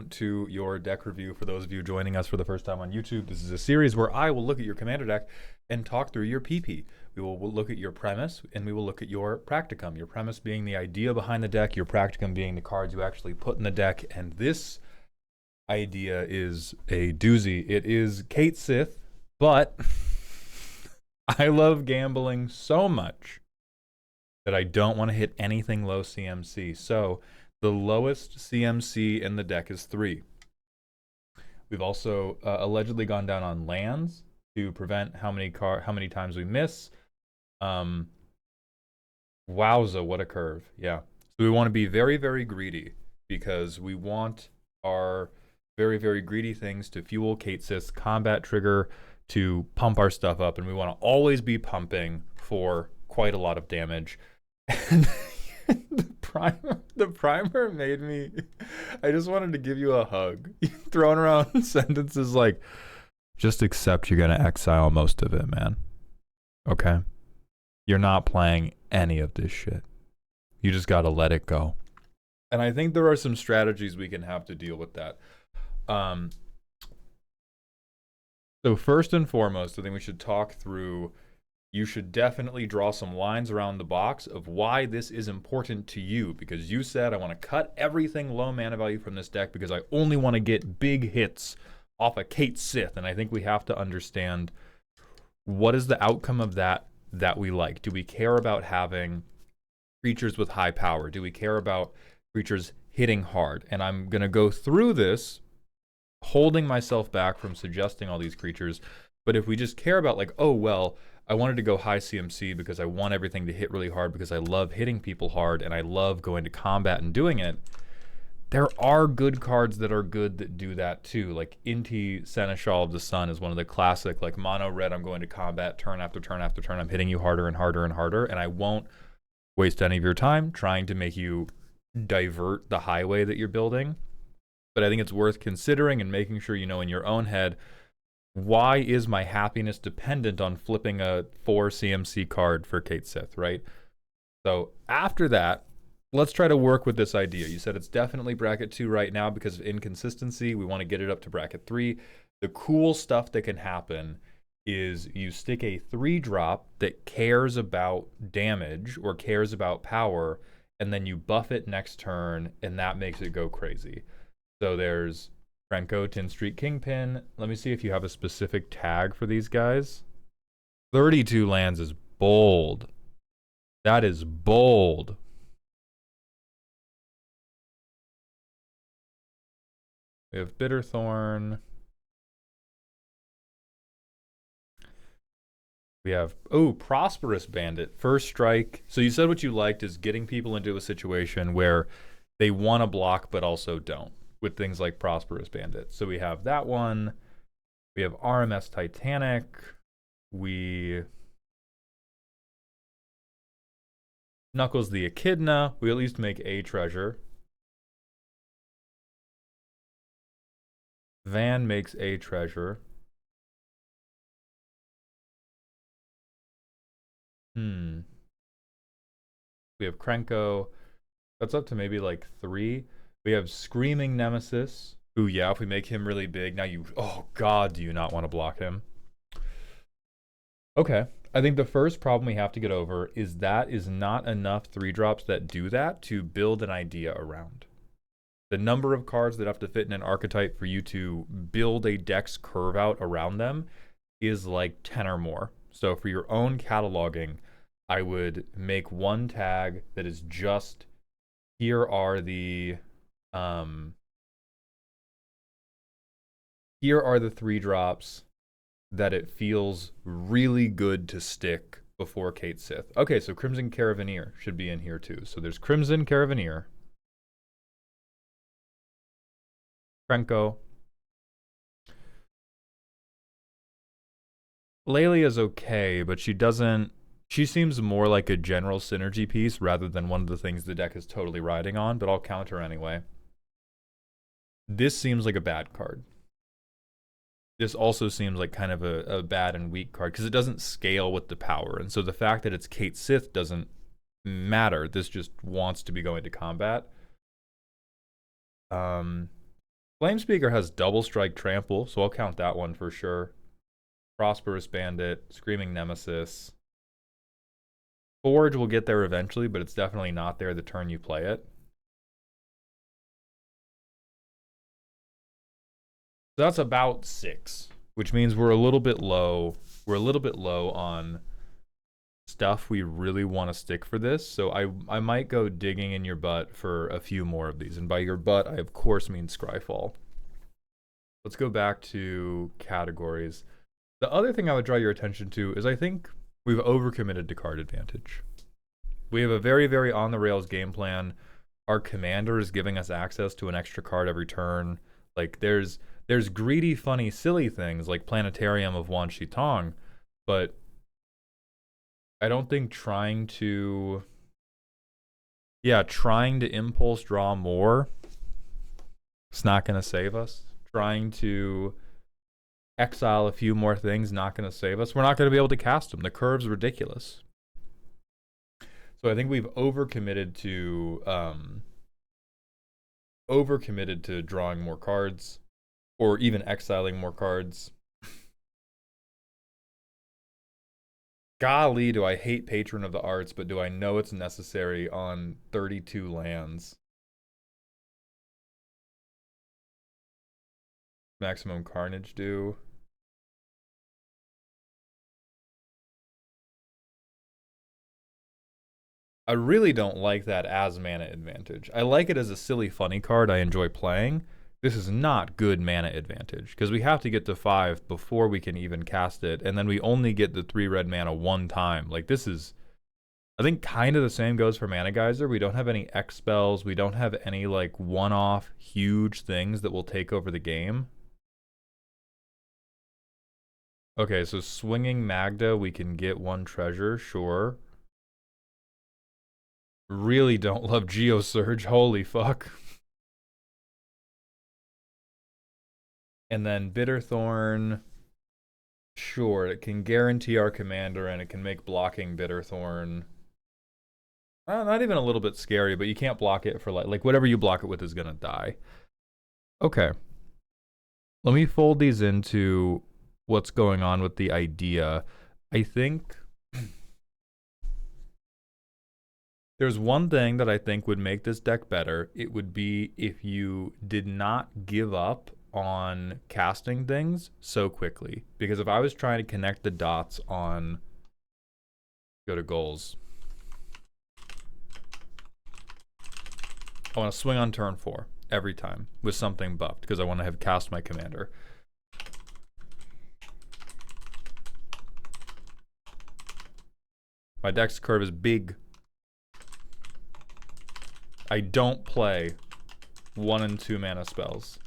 To your deck review. For those of you joining us for the first time on YouTube, this is a series where I will look at your commander deck and talk through your PP. We'll look at your premise and we will look at your practicum. Your premise being the idea behind the deck, your practicum being the cards you actually put in the deck. And this idea is a doozy. It is Cait Sith, but I love gambling so much that I don't want to hit anything low CMC. So the lowest CMC in the deck is 3. We've also allegedly gone down on lands to prevent how many times we miss. Wowza, what a curve. Yeah. So we want to be very, very greedy because we want our very, very greedy things to fuel Cait Sith's combat trigger to pump our stuff up, and we want to always be pumping for quite a lot of damage. And the primer made me, I just wanted to give you a hug. Throwing around sentences like, just accept you're gonna exile most of it, man. Okay? You're not playing any of this shit. You just gotta let it go. And I think there are some strategies we can have to deal with that. So first and foremost, I think we should talk through, you should definitely draw some lines around the box of why this is important to you, because you said, I want to cut everything low mana value from this deck because I only want to get big hits off a Cait Sith. And I think we have to understand, what is the outcome of that we like? Do we care about having creatures with high power? Do we care about creatures hitting hard? And I'm going to go through this holding myself back from suggesting all these creatures. But if we just care about like, oh, well, I wanted to go high CMC because I want everything to hit really hard because I love hitting people hard and I love going to combat and doing it. There are good cards that are good that do that too. Like Inti Seneschal of the Sun is one of the classic, like mono red, I'm going to combat turn after turn after turn. I'm hitting you harder and harder and harder, and I won't waste any of your time trying to make you divert the highway that you're building. But I think it's worth considering and making sure you know in your own head, why is my happiness dependent on flipping a 4 CMC card for Cait Sith, right? So after that, let's try to work with this idea. You said it's definitely bracket 2 right now because of inconsistency. We want to get it up to bracket 3. The cool stuff that can happen is you stick a 3-drop that cares about damage or cares about power, and then you buff it next turn, and that makes it go crazy. So there's Franco, Tin Street Kingpin. Let me see if you have a specific tag for these guys. 32 lands is bold. That is bold. We have Bitterthorn. We have, Prosperous Bandit. First strike. So you said what you liked is getting people into a situation where they want to block but also don't, with things like Prosperous Bandit. So we have that one. We have RMS Titanic. We Knuckles the Echidna. We at least make a treasure. Van makes a treasure. We have Krenko. That's up to maybe like 3. We have Screaming Nemesis. Ooh, yeah, if we make him really big, now you, oh god, do you not want to block him? Okay, I think the first problem we have to get over is that is not enough 3-drops that do that to build an idea around. The number of cards that have to fit in an archetype for you to build a deck's curve out around them is like 10 or more. So for your own cataloging, I would make one tag that is just, here are the 3-drops that it feels really good to stick before Cait Sith. Okay, so Crimson Caravaneer should be in here too. So there's Crimson Caravaneer, Krenko. Laylee is okay, but she seems more like a general synergy piece rather than one of the things the deck is totally riding on, but I'll counter anyway. This seems like a bad card. This also seems like kind of a bad and weak card because it doesn't scale with the power. And so the fact that it's Cait Sith doesn't matter. This just wants to be going to combat. Flamespeaker has double strike trample, so I'll count that one for sure. Prosperous Bandit, Screaming Nemesis. Forge will get there eventually, but it's definitely not there the turn you play it. So that's about 6, which means we're a little bit low. We're a little bit low on stuff we really want to stick for this. So I might go digging in your butt for a few more of these. And by your butt, I of course mean Scryfall. Let's go back to categories. The other thing I would draw your attention to is I think we've overcommitted to card advantage. We have a very, very on-the-rails game plan. Our commander is giving us access to an extra card every turn. Like, there's greedy, funny, silly things like Planetarium of Wan Shi Tong, but I don't think trying to impulse draw more, it's not going to save us. Trying to exile a few more things, not going to save us. We're not going to be able to cast them. The curve's ridiculous. So I think we've overcommitted to drawing more cards, or even exiling more cards. Golly, do I hate Patron of the Arts, but do I know it's necessary on 32 lands. Maximum Carnage do. I really don't like that as mana advantage. I like it as a silly, funny card I enjoy playing. This is not good mana advantage, because we have to get to 5 before we can even cast it, and then we only get the 3 red mana one time. Like, this is, I think, kind of the same goes for Mana Geyser. We don't have any X spells. We don't have any, like, one-off huge things that will take over the game. Okay, so Swinging Magda, we can get 1 treasure, sure. Really don't love Geosurge, holy fuck. And then Bitterthorn, sure, it can guarantee our commander and it can make blocking Bitterthorn not even a little bit scary, but you can't block it for like whatever you block it with is gonna die. Okay. Let me fold these into what's going on with the idea. I think there's one thing that I think would make this deck better. It would be if you did not give up on casting things so quickly. Because if I was trying to connect the dots on... Go to goals. I want to swing on turn 4 every time with something buffed because I want to have cast my commander. My deck's curve is big. I don't play 1 and 2 mana spells.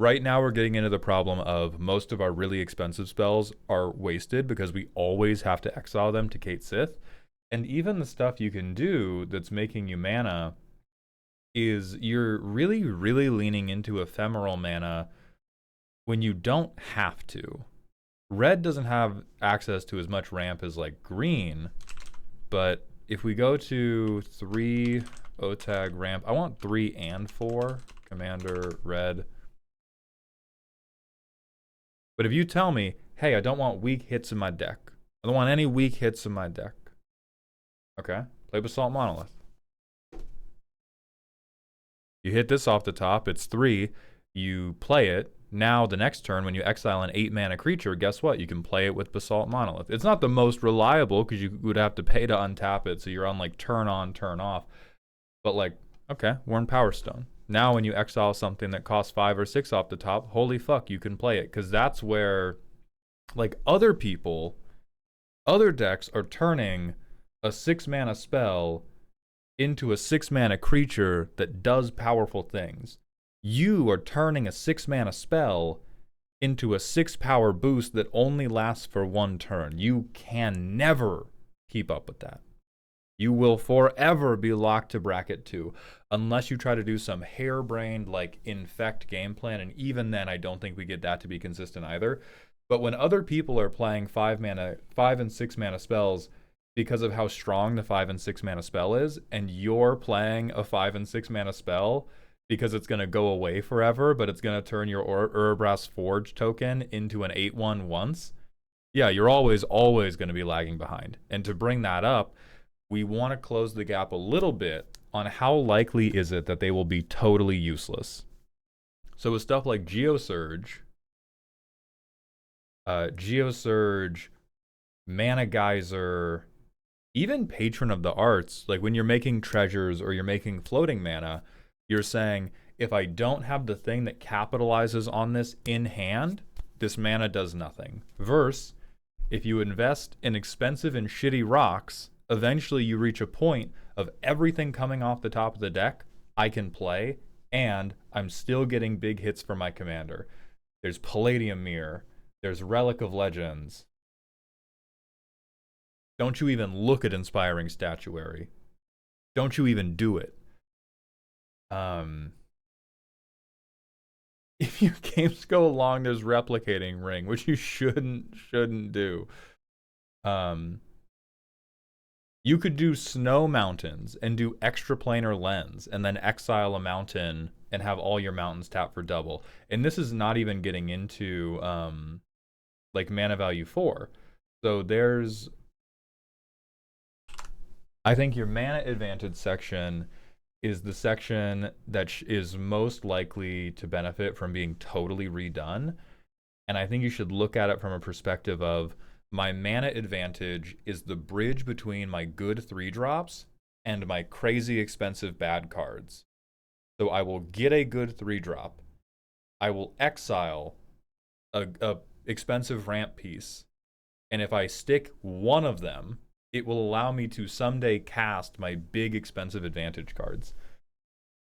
Right now we're getting into the problem of most of our really expensive spells are wasted because we always have to exile them to Cait Sith. And even the stuff you can do that's making you mana is you're really, really leaning into ephemeral mana when you don't have to. Red doesn't have access to as much ramp as like green, but if we go to 3 OTAG ramp, I want 3 and 4, commander, red. But if you tell me, hey, I don't want weak hits in my deck. I don't want any weak hits in my deck. Okay, play Basalt Monolith. You hit this off the top, it's 3. You play it. Now, the next turn, when you exile an 8 mana creature, guess what? You can play it with Basalt Monolith. It's not the most reliable because you would have to pay to untap it, so you're on like turn on, turn off. But like, okay, Worn Power Stone. Now, when you exile something that costs 5 or 6 off the top, holy fuck, you can play it. Because that's where, like, other people, other decks are turning a 6 mana spell into a 6 mana creature that does powerful things. You are turning a 6 mana spell into a 6 power boost that only lasts for 1 turn. You can never keep up with that. You will forever be locked to bracket 2 unless you try to do some harebrained like infect game plan, and even then I don't think we get that to be consistent either. But when other people are playing 5 and 6 mana spells because of how strong the 5 and 6 mana spell is, and you're playing a 5 and 6 mana spell because it's going to go away forever, but it's going to turn your Urabrask Forge token into an 8/1 once, yeah, you're always going to be lagging behind. And to bring that up, we want to close the gap a little bit on how likely is it that they will be totally useless. So with stuff like Geosurge, Mana Geyser, even Patron of the Arts, like when you're making treasures or you're making floating mana, you're saying, if I don't have the thing that capitalizes on this in hand, this mana does nothing. Verse, if you invest in expensive and shitty rocks, eventually you reach a point of everything coming off the top of the deck I can play, and I'm still getting big hits for my commander. There's Palladium Mirror. There's Relic of Legends. Don't you even look at Inspiring Statuary. Don't you even do it. If your games go along, there's Replicating Ring, which you shouldn't do. You could do Snow Mountains and do Extraplanar Lens and then exile a mountain and have all your mountains tap for double. And this is not even getting into like mana value 4. So there's, I think your mana advantage section is the section that is most likely to benefit from being totally redone. And I think you should look at it from a perspective of, my mana advantage is the bridge between my good 3-drops and my crazy expensive bad cards. So I will get a good 3-drop. I will exile a expensive ramp piece. And if I stick one of them, it will allow me to someday cast my big expensive advantage cards.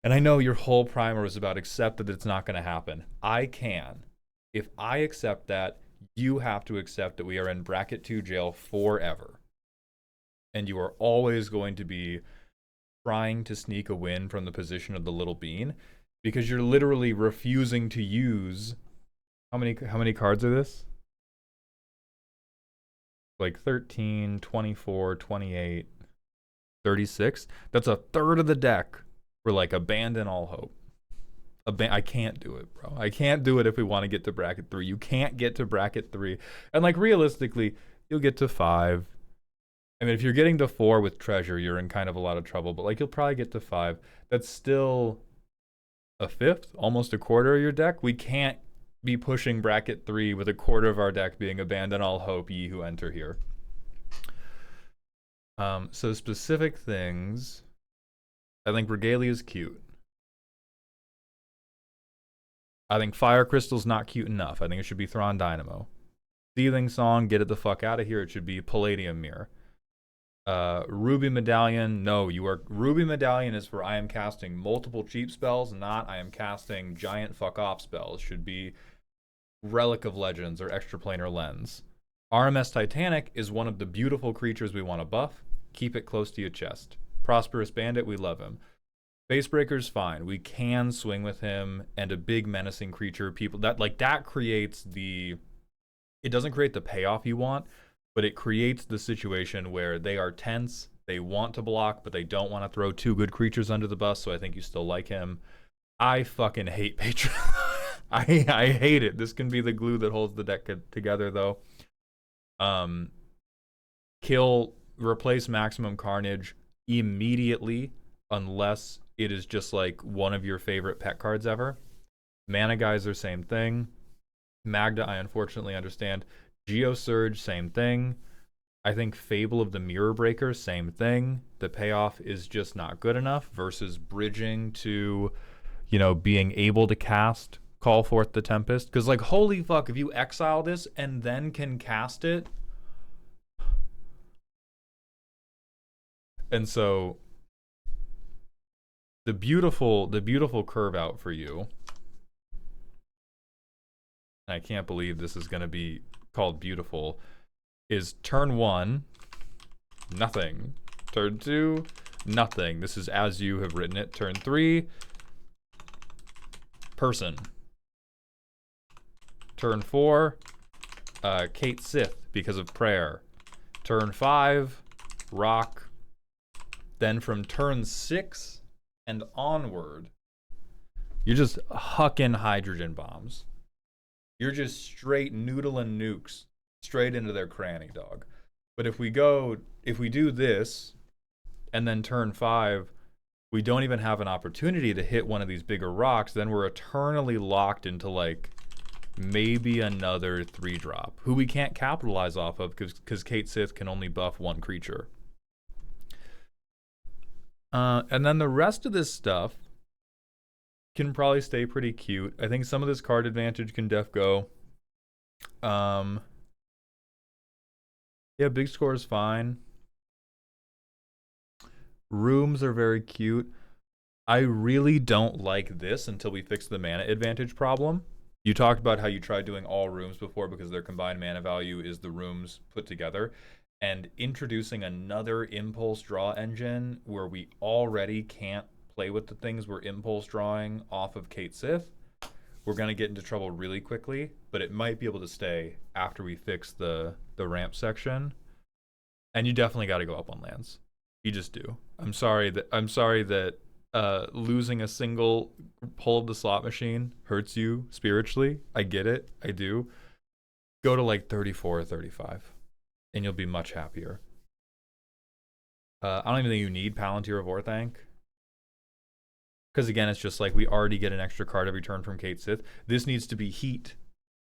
And I know your whole primer was about accept that it's not going to happen. I can. If I accept that, you have to accept that we are in bracket 2 jail forever. And you are always going to be trying to sneak a win from the position of the little bean, because you're literally refusing to use, how many cards are this? Like 13, 24, 28, 36. That's a third of the deck for like abandon all hope. I can't do it, bro. I can't do it if we want to get to bracket 3. You can't get to bracket 3. And like realistically, you'll get to 5. I mean, if you're getting to 4 with treasure, you're in kind of a lot of trouble, but like you'll probably get to 5. That's still a fifth, almost a quarter of your deck. We can't be pushing bracket 3 with a quarter of our deck being abandon all hope, ye who enter here. So specific things, I think Regalia is cute. I think Fire Crystal's not cute enough. I think it should be Thrawn Dynamo. Seething Song, get it the fuck out of here. It should be Palladium Mirror. Ruby Medallion, no, Ruby Medallion is for I am casting multiple cheap spells, not I am casting giant fuck off spells. Should be Relic of Legends or Extraplanar Lens. RMS Titanic is one of the beautiful creatures we want to buff. Keep it close to your chest. Prosperous Bandit, we love him. Facebreaker's fine. We can swing with him, and a big menacing creature. People that creates the. It doesn't create the payoff you want, but it creates the situation where they are tense. They want to block, but they don't want to throw 2 good creatures under the bus. So I think you still like him. I fucking hate Patron. I hate it. This can be the glue that holds the deck together, though. Replace Maximum Carnage immediately, unless it is just like one of your favorite pet cards ever. Mana Geyser, same thing. Magda, I unfortunately understand. Geosurge, same thing. I think Fable of the Mirror Breaker, same thing. The payoff is just not good enough versus bridging to, being able to cast Call Forth the Tempest. Because, like, holy fuck, if you exile this and then can cast it. And so the beautiful curve out for you. And I can't believe this is going to be called beautiful. Is turn 1, nothing. Turn 2, nothing. This is as you have written it. Turn 3, person. Turn 4, Cait Sith because of prayer. Turn 5, rock. Then from turn 6 and onward, you're just hucking hydrogen bombs. You're just straight noodling nukes straight into their cranny, dog. But if we do this, and then turn 5, we don't even have an opportunity to hit one of these bigger rocks, then we're eternally locked into like maybe another 3-drop, who we can't capitalize off of because Cait Sith can only buff one creature. And then the rest of this stuff can probably stay pretty cute. I think some of this card advantage can def go. Yeah, big score is fine. Rooms are very cute. I really don't like this until we fix the mana advantage problem. You talked about how you tried doing all rooms before because their combined mana value is the rooms put together. And introducing another impulse draw engine where we already can't play with the things we're impulse drawing off of Cait Sith, we're going to get into trouble really quickly, but it might be able to stay after we fix the ramp section. And you definitely got to go up on lands. You just do. I'm sorry that losing a single pull of the slot machine hurts you spiritually. I get it. I do. Go to like 34 or 35 and you'll be much happier. I don't even think you need Palantir of Orthanc. Because again, it's just like we already get an extra card every turn from Cait Sith. This needs to be heat.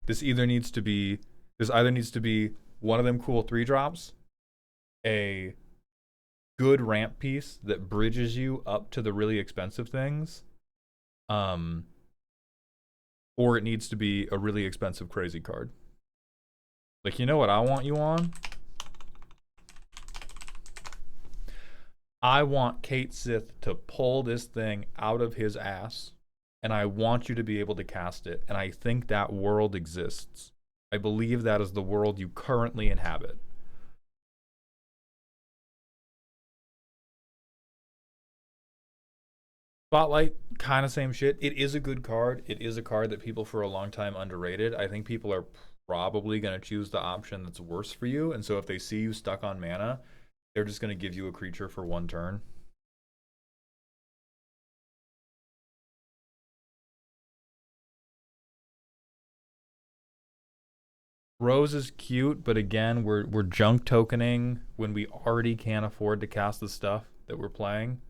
This either needs to be one of them cool 3-drops, a good ramp piece that bridges you up to the really expensive things, or it needs to be a really expensive crazy card. Like, you know what I want you on? I want Cait Sith to pull this thing out of his ass, and I want you to be able to cast it, and I think that world exists. I believe that is the world you currently inhabit. Spotlight, kind of same shit. It is a good card. It is a card that people for a long time underrated. I think people are probably going to choose the option that's worse for you, and so if they see you stuck on mana, they're just going to give you a creature for one turn. Rose is cute, but again, we're junk tokening when we already can't afford to cast the stuff that we're playing.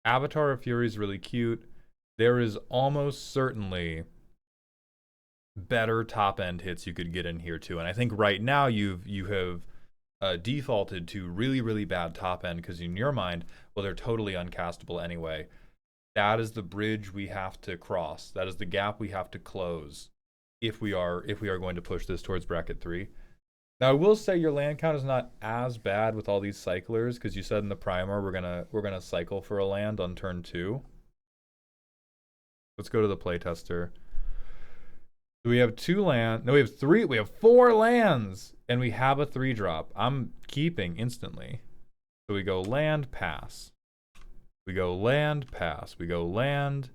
Avatar of Fury is really cute. There is almost certainly better top end hits you could get in here too, and I think right now you have defaulted to really, really bad top end because in your mind, well, they're totally uncastable anyway. That is the bridge we have to cross. That is the gap we have to close if we are going to push this towards bracket 3. Now I will say your land count is not as bad with all these cyclers because you said in the primer we're gonna cycle for a land on turn 2. Let's go to the playtester. So we have 2 land. No, we have 3. We have 4 lands, and we have a 3-drop. I'm keeping instantly. So we go land, pass. We go land, pass. We go land.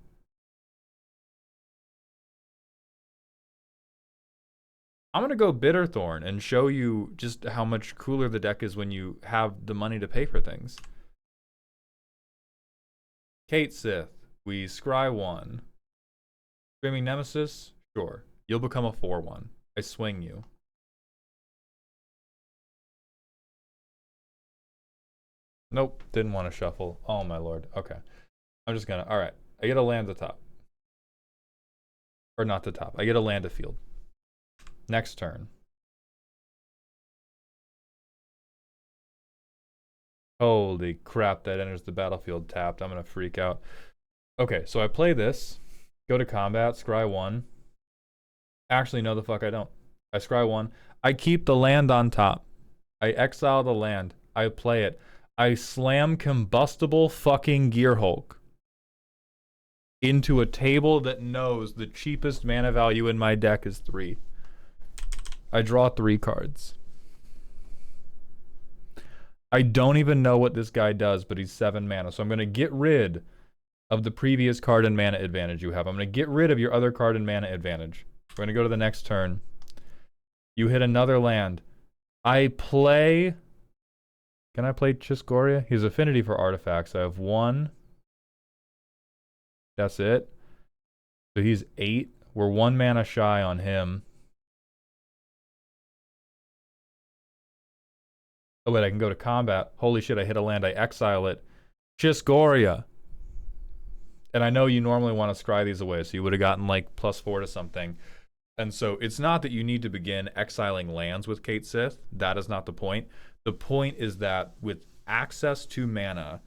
I'm going to go Bitterthorn and show you just how much cooler the deck is when you have the money to pay for things. Cait Sith. We scry 1. Screaming Nemesis? Sure. You'll become a 4/1. I swing you. Nope, didn't want to shuffle. Oh my lord. Okay. I'm just gonna, alright. I get a land the top. Or not the top. I get a land a field. Next turn. Holy crap, that enters the battlefield tapped. I'm gonna freak out. Okay, so I play this. Go to combat, scry 1. Actually, no, the fuck I don't. I scry 1. I keep the land on top. I exile the land. I play it. I slam combustible fucking Gearhulk into a table that knows the cheapest mana value in my deck is 3. I draw 3 cards. I don't even know what this guy does, but he's 7 mana. So I'm going to get rid of the previous card and mana advantage you have. I'm going to get rid of your other card and mana advantage. We're going to go to the next turn. You hit another land. I play... Can I play Chiscoria? He's affinity for artifacts. I have 1. That's it. So he's 8. We're 1 mana shy on him. Oh, wait, I can go to combat. Holy shit, I hit a land. I exile it. Chiscoria. And I know you normally want to scry these away, so you would have gotten like +4 to something. And so it's not that you need to begin exiling lands with Cait Sith. That is not the point. The point is that with access to mana,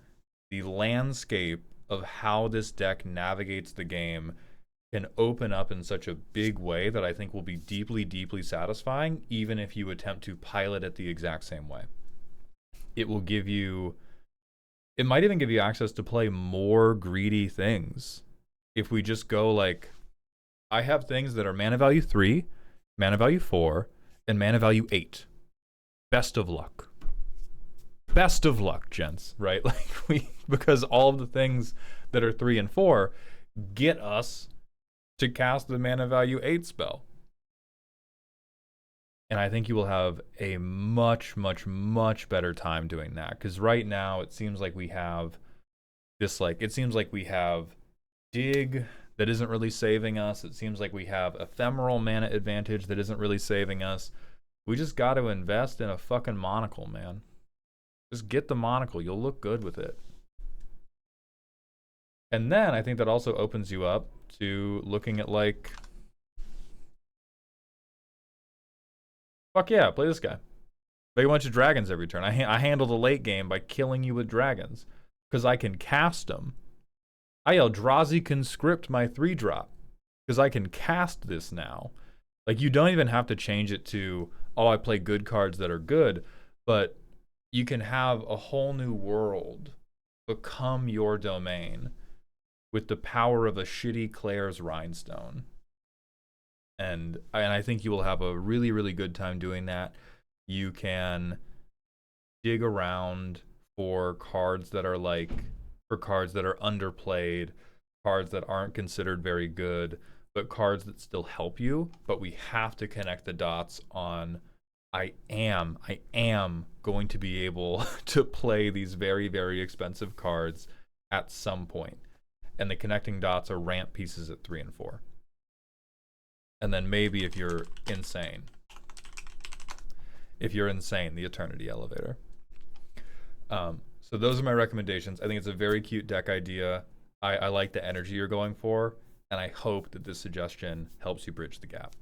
the landscape of how this deck navigates the game can open up in such a big way that I think will be deeply, deeply satisfying, even if you attempt to pilot it the exact same way. It will give you... It might even give you access to play more greedy things. If we just go like... I have things that are mana value 3, mana value 4, and mana value 8. Best of luck. Best of luck, gents, right? Like because all of the things that are 3 and 4 get us to cast the mana value 8 spell. And I think you will have a much, much, much better time doing that. Because right now it seems like we have this, like, it seems like we have dig that isn't really saving us. It seems like we have ephemeral mana advantage that isn't really saving us. We just got to invest in a fucking monocle, man. Just get the monocle. You'll look good with it. And then I think that also opens you up to looking at like... Fuck yeah, play this guy. Play a bunch of dragons every turn. I handle the late game by killing you with dragons. Because I can cast them. I Eldrazi conscript my 3-drop. Because I can cast this now. Like, you don't even have to change it to, oh, I play good cards that are good. But you can have a whole new world become your domain with the power of a shitty Claire's Rhinestone. And I think you will have a really, really good time doing that. You can dig around for cards that are like, for cards that are underplayed, cards that aren't considered very good, but cards that still help you. But we have to connect the dots on, I am going to be able to play these very, very expensive cards at some point. And the connecting dots are ramp pieces at 3 and 4. And then maybe if you're insane, the Eternity Elevator. So those are my recommendations. I think it's a very cute deck idea. I like the energy you're going for, and I hope that this suggestion helps you bridge the gap.